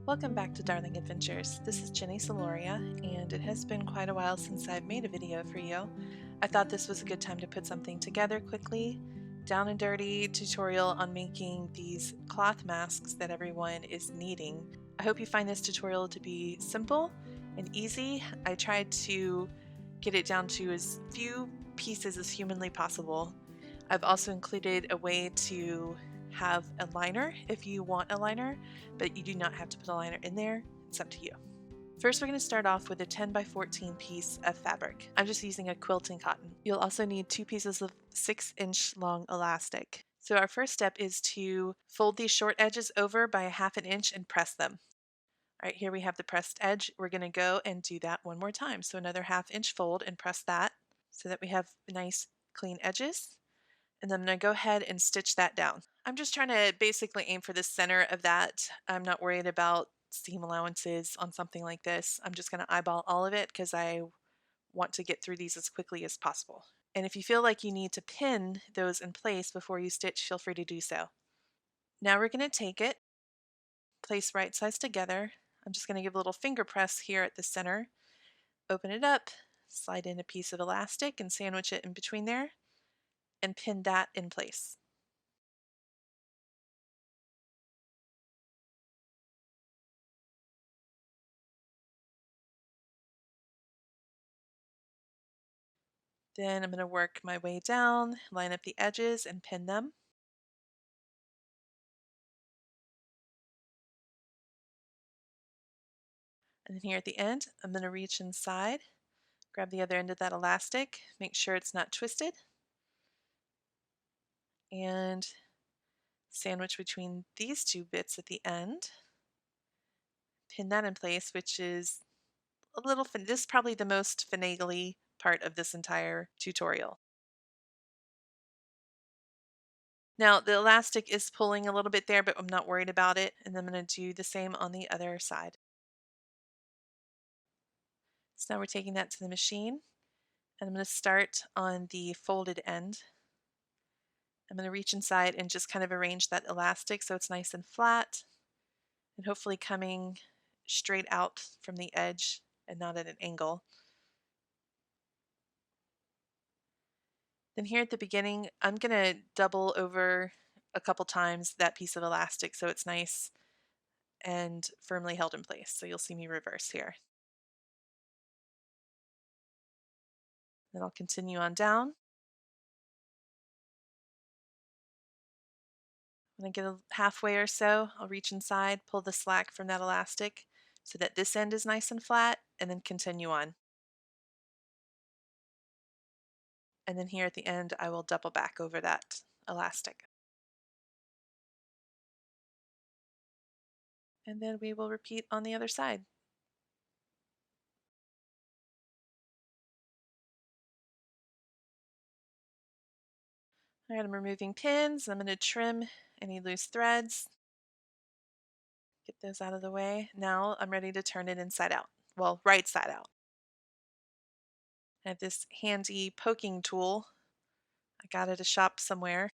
Welcome back to Darling Adventures. This is Jenny Saloria, and it has been quite a while since I've made a video for you. I thought this was a good time to put something together quickly. Down and dirty tutorial on making these cloth masks that everyone is needing. I hope you find this tutorial to be simple and easy. I tried to get it down to as few pieces as humanly possible. I've also included a way to have a liner if you want a liner, but you do not have to put a liner in there. It's up to you. First, we're going to start off with a 10 by 14 piece of fabric. I'm just using a quilting cotton. You'll also need 2 pieces of 6-inch long elastic. So our first step is to fold these short edges over by a 1/2 inch and press them. All right, here we have the pressed edge. We're going to go and do that one more time. So another 1/2 inch fold and press that so that we have nice clean edges. And then I'm going to go ahead and stitch that down. I'm just trying to basically aim for the center of that. I'm not worried about seam allowances on something like this. I'm just going to eyeball all of it because I want to get through these as quickly as possible. And if you feel like you need to pin those in place before you stitch, feel free to do so. Now we're going to take it, place right sides together. I'm just going to give a little finger press here at the center, open it up, slide in a piece of elastic and sandwich it in between there, and pin that in place. Then I'm going to work my way down, line up the edges and pin them. And then here at the end, I'm going to reach inside, grab the other end of that elastic, make sure it's not twisted, and sandwich between these two bits at the end. Pin that in place, which is a little, this is probably the most finagly part of this entire tutorial. Now the elastic is pulling a little bit there, but I'm not worried about it. And I'm going to do the same on the other side. So now we're taking that to the machine. And I'm going to start on the folded end. I'm going to reach inside and just kind of arrange that elastic so it's nice and flat and hopefully coming straight out from the edge and not at an angle. Then here at the beginning, I'm going to double over a couple times that piece of elastic so it's nice and firmly held in place. So you'll see me reverse here. Then I'll continue on down. When I get halfway or so, I'll reach inside, pull the slack from that elastic so that this end is nice and flat, and then continue on. And then here at the end, I will double back over that elastic. And then we will repeat on the other side. All right, I'm removing pins. I'm going to trim any loose threads. Get those out of the way. Now I'm ready to turn it inside out. Well, right side out. I have this handy poking tool. I got it at a shop somewhere.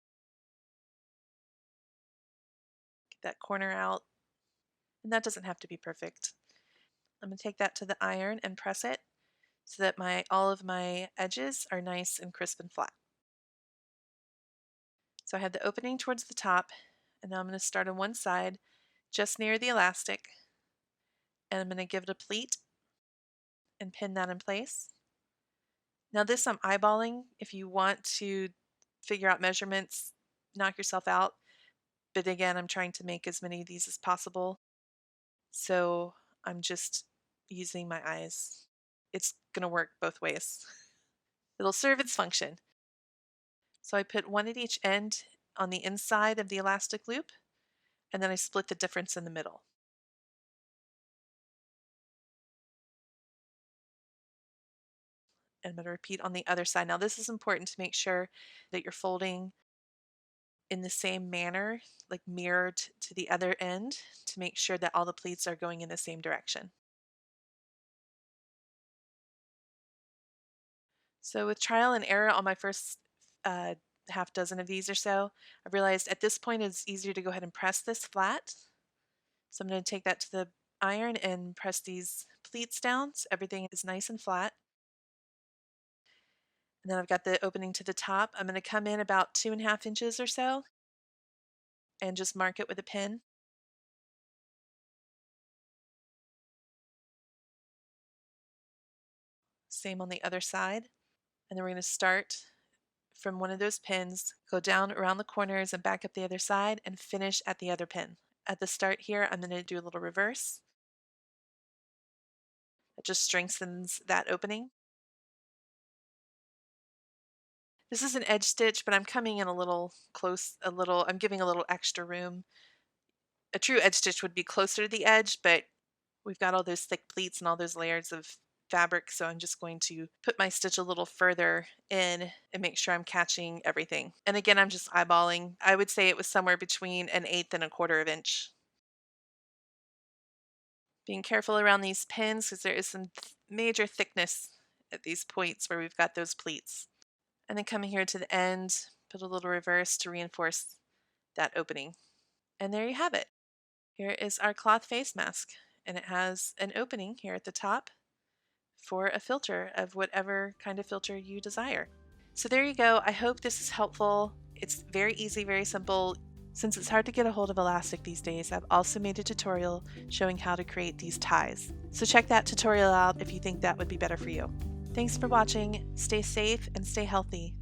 Get that corner out. And that doesn't have to be perfect. I'm going to take that to the iron and press it so that all of my edges are nice and crisp and flat. So I had the opening towards the top, and now I'm going to start on one side just near the elastic, and I'm going to give it a pleat and pin that in place. Now this I'm eyeballing. If you want to figure out measurements, knock yourself out. But again, I'm trying to make as many of these as possible. So I'm just using my eyes. It's going to work both ways. It'll serve its function. So I put one at each end on the inside of the elastic loop, and then I split the difference in the middle. And I'm going to repeat on the other side. Now this is important to make sure that you're folding in the same manner, like mirrored to the other end, to make sure that all the pleats are going in the same direction. So with trial and error on my first half dozen of these or so, I realized at this point it's easier to go ahead and press this flat So I'm going to take that to the iron and press these pleats down so everything is nice and flat. And then I've got the opening to the top. I'm going to come in about 2.5 inches or so and just mark it with a pin. Same on the other side. And then we're going to start from one of those pins, go down around the corners and back up the other side and finish at the other pin. At the start here, I'm going to do a little reverse. It just strengthens that opening. This is an edge stitch, but I'm coming in a little close, I'm giving a little extra room. A true edge stitch would be closer to the edge, but we've got all those thick pleats and all those layers of fabric, so I'm just going to put my stitch a little further in and make sure I'm catching everything. And again, I'm just eyeballing. I would say it was somewhere between 1/8 and 1/4 of an inch. Being careful around these pins because there is some major thickness at these points where we've got those pleats. And then coming here to the end, put a little reverse to reinforce that opening. And there you have it. Here is our cloth face mask, and it has an opening here at the top for a filter of whatever kind of filter you desire. So there you go. I hope this is helpful. It's very easy, very simple. Since it's hard to get a hold of elastic these days, I've also made a tutorial showing how to create these ties. So check that tutorial out if you think that would be better for you. Thanks for watching. Stay safe and stay healthy.